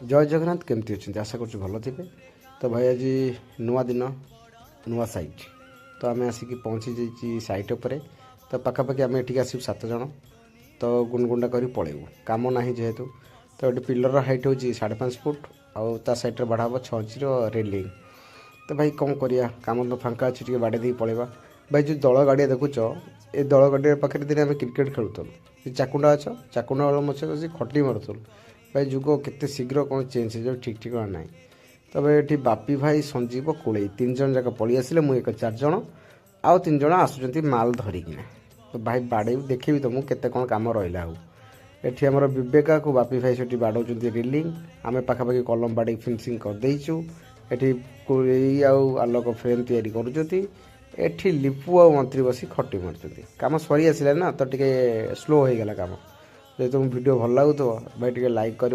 जय जगन्नाथ केमती अच्छे आशा कर भल थे। तो भाई आज नुआ दिन नुआ सैट तो आम आसिक पहुँची जाइए सैट उपर। तो पखापाखि आम ये आसू 7 जन। तो गुणगुंडा कर पलैबू कम ना जेहेतु। तो ये पिलर हाइट हूँ 5.5 फुट आउ ता सैड्रे बढ़ा हम 6 इंच रेलिंग। तो भाई कौन करिया कम तो फांका अच्छे बाड़े दी पलैबा। भाई जो दल गाड़िया देखुच ये दल गाड़िया पाखे दिन आम क्रिकेट खेलुल चाकुंडा अछ चाकुंडा वाला मछे खटी मारुल। भाई जुग केते शीघ्र कौन चेंज हो ठीक ठिकाना ना। तब ये बापी भाई संजीव कोड़े 3 जन जाक पलि आसिले मुझे 4 जन आउ 3 जन आसुँच माल धरिकिना। तो भाई बाड़े देखेबी तुमको केते कौन कम रहा हो। एठी आमर विवेका को बापी भाई से बाड़ौं रिलिंग आम पाखापाखि कलम बाड़ी फिनिशिंग करदेचु। एठी कोई आलोक फ्रेम तैयारी करुँच। एठी लिपु आ मंत्री बसी खटी मारुँच कम सरी आसला ना तो टे स्लो हो गला कम। जो तुम वीडियो भल लगुव भाई टे लाइक कर।